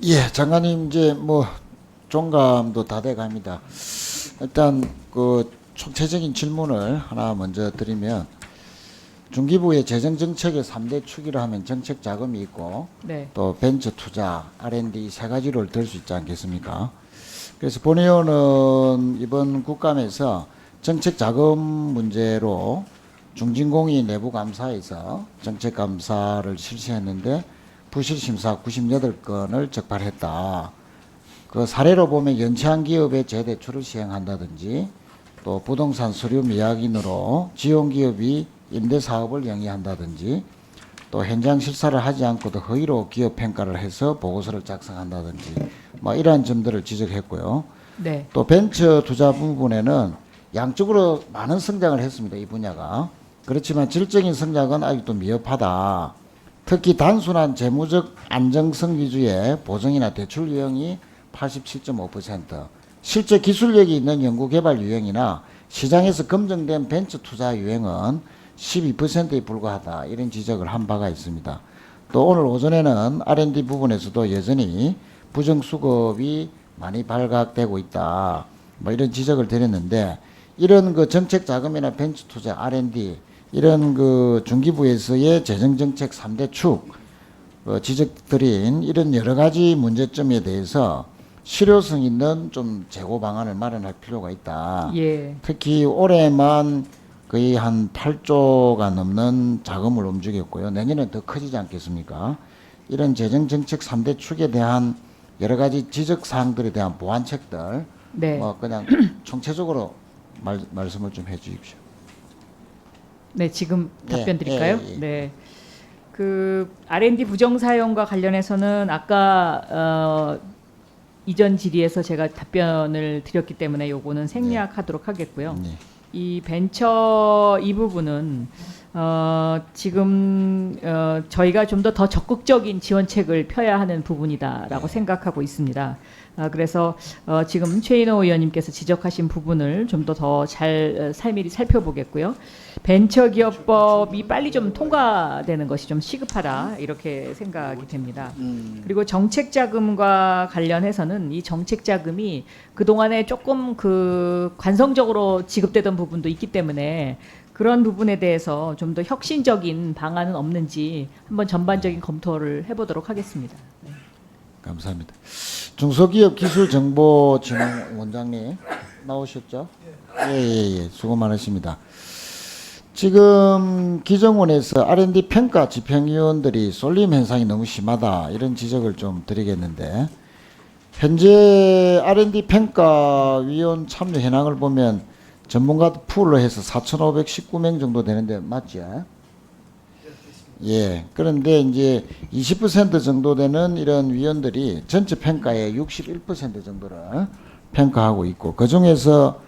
예, 장관님 이제 뭐 종감도 다 돼 갑니다. 일단 그 총체적인 질문을 하나 먼저 드리면 중기부의 재정 정책의 3대 축이라 하면 정책 자금이 있고 네. 또 벤처 투자, R&D 세 가지를 들 수 있지 않겠습니까? 그래서 본 의원은 이번 국감에서 정책 자금 문제로 중진공이 내부 감사에서 정책 감사를 실시했는데 부실 심사 98건을 적발했다. 그 사례로 보면 연체한 기업의 재대출을 시행한다든지 또 부동산 서류 미약인으로 지원 기업이 임대 사업을 영위한다든지 또 현장 실사를 하지 않고도 허위로 기업 평가를 해서 보고서를 작성한다든지 뭐 이러한 점들을 지적했고요. 네. 또 벤처 투자 부분에는 양쪽으로 많은 성장을 했습니다. 이 분야가. 그렇지만 질적인 성장은 아직도 미흡하다. 특히 단순한 재무적 안정성 위주의 보증이나 대출 유형이 87.5%, 실제 기술력이 있는 연구개발 유형이나 시장에서 검증된 벤처 투자 유형은 12%에 불과하다. 이런 지적을 한 바가 있습니다. 또 오늘 오전에는 R&D 부분에서도 여전히 부정수급이 많이 발각되고 있다. 뭐 이런 지적을 드렸는데 이런 그 정책 자금이나 벤처 투자, R&D 이런 그 중기부에서의 재정정책 3대 축 지적드린 이런 여러 가지 문제점에 대해서 실효성 있는 좀 재고 방안을 마련할 필요가 있다. 예. 특히 올해만 거의 한 8조가 넘는 자금을 움직였고요. 내년엔 더 커지지 않겠습니까? 이런 재정정책 3대 축에 대한 여러 가지 지적 사항들에 대한 보완책들 네. 뭐 그냥 총체적으로 말씀을 좀 해 주십시오. 네, 지금 예, 답변 드릴까요? 예, 예. 네. 그 R&D 부정 사용과 관련해서는 아까 이전 질의에서 제가 답변을 드렸기 때문에 요거는 생략하도록 하겠고요. 네. 이 벤처 이 부분은 지금 저희가 좀 더 적극적인 지원책을 펴야 하는 부분이다라고 생각하고 있습니다. 그래서 지금 최인호 의원님께서 지적하신 부분을 좀 더 잘 살밀히 살펴보겠고요. 벤처기업법이 빨리 좀 통과되는 것이 좀 시급하다 이렇게 생각이 됩니다. 그리고 정책자금과 관련해서는 이 정책자금이 그동안에 조금 그 관성적으로 지급되던 부분도 있기 때문에 그런 부분에 대해서 좀 더 혁신적인 방안은 없는지 한번 전반적인 검토를 해보도록 하겠습니다. 네. 감사합니다. 중소기업기술정보진흥 원장님 나오셨죠? 예. 수고 많으십니다. 지금 기정원에서 R&D 평가 집행위원들이 쏠림 현상이 너무 심하다 이런 지적을 좀 드리겠는데 현재 R&D 평가위원 참여 현황을 보면 전문가 풀로 해서 4,519명 정도 되는데 맞죠? 예. 그런데 이제 20% 정도 되는 이런 위원들이 전체 평가의 61% 정도를 평가하고 있고 그 중에서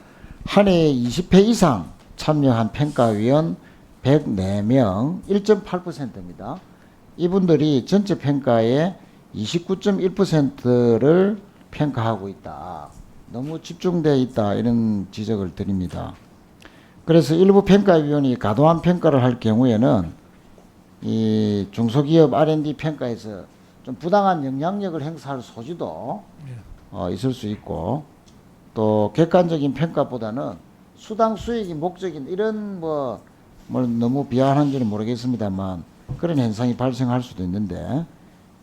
한 해에 20회 이상 참여한 평가위원 104명, 1.8%입니다. 이분들이 전체 평가의 29.1%를 평가하고 있다. 너무 집중되어 있다. 이런 지적을 드립니다. 그래서 일부 평가위원이 과도한 평가를 할 경우에는 이 중소기업 R&D 평가에서 좀 부당한 영향력을 행사할 소지도 있을 수 있고 또 객관적인 평가보다는 수당 수익이 목적인 이런 뭘 너무 비하하는지는 모르겠습니다만 그런 현상이 발생할 수도 있는데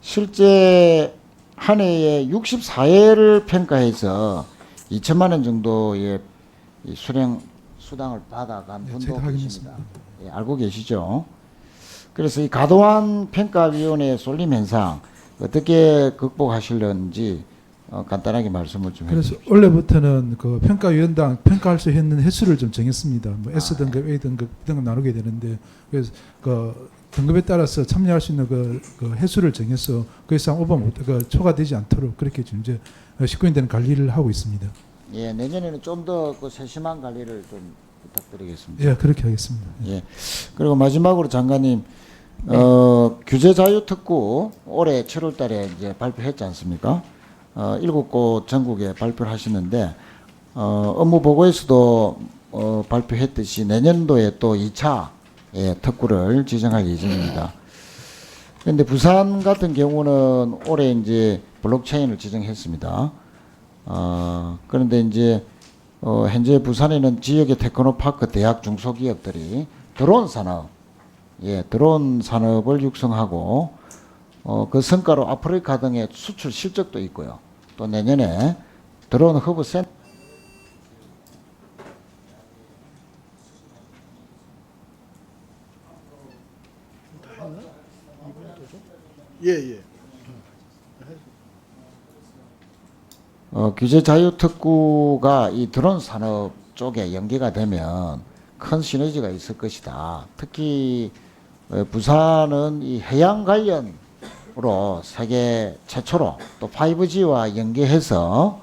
실제 한 해에 64회를 평가해서 2천만 원 정도의 수당을 받아간 분도 계십니다. 예, 알고 계시죠? 그래서 이 과도한 평가위원회의 쏠림 현상 어떻게 극복하실런지 간단하게 말씀을 좀 해주세요. 그래서 원래부터는 그 평가위원당 평가할 수 있는 횟수를 좀 정했습니다. 뭐 S 등급, A 등급 등급 나누게 되는데 그래서 그 등급에 따라서 참여할 수 있는 그 횟수를 정해서 그 이상 오버 못, 초과되지 않도록 그렇게 좀 이제 식구인들은 관리를 하고 있습니다. 예, 내년에는 좀 더 그 세심한 관리를 좀 부탁드리겠습니다. 예, 그렇게 하겠습니다. 예. 그리고 마지막으로 장관님, 네. 규제 자유 특구 올해 7월달에 이제 발표했지 않습니까? 7곳 전국에 발표를 하시는데 업무 보고에서도 발표했듯이 내년도에 또 2차 특구를 지정할 예정입니다. 그런데 부산 같은 경우는 올해 이제 블록체인을 지정했습니다. 그런데 이제 현재 부산에는 지역의 테크노파크, 대학, 중소기업들이 드론 산업, 드론 산업을 육성하고 그 성과로 아프리카 등의 수출 실적도 있고요. 또 내년에 드론 허브 센터 예. 규제 자유 특구가 이 드론 산업 쪽에 연계가 되면 큰 시너지가 있을 것이다. 특히 부산은 이 해양 관련으로 세계 최초로 또 5G와 연계해서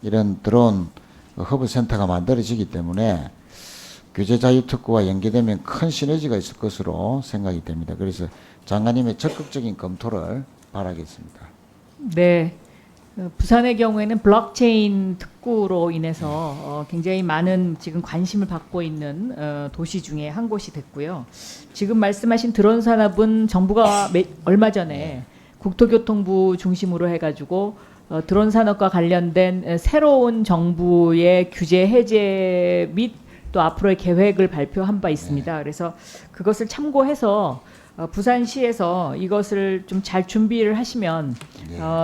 이런 드론 허브 센터가 만들어지기 때문에 규제 자유 특구와 연계되면 큰 시너지가 있을 것으로 생각이 됩니다. 그래서 장관님의 적극적인 검토를 바라겠습니다. 네. 부산의 경우에는 블록체인 특구로 인해서 굉장히 많은 지금 관심을 받고 있는 도시 중에 한 곳이 됐고요. 지금 말씀하신 드론 산업은 정부가 얼마 전에 국토교통부 중심으로 해가지고 드론 산업과 관련된 새로운 정부의 규제 해제 및 또 앞으로의 계획을 발표한 바 있습니다. 그래서 그것을 참고해서 부산시에서 이것을 좀 잘 준비를 하시면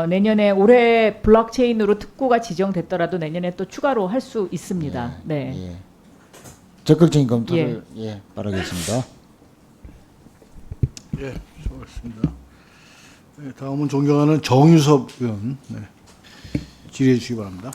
내년에 올해 블록체인으로 특구가 지정됐더라도 내년에 또 추가로 할 수 있습니다. 네. 예. 적극적인 검토를 바라겠습니다. 예, 수고하셨습니다. 네, 다음은 존경하는 정유섭 의원 질의해 주시기 바랍니다.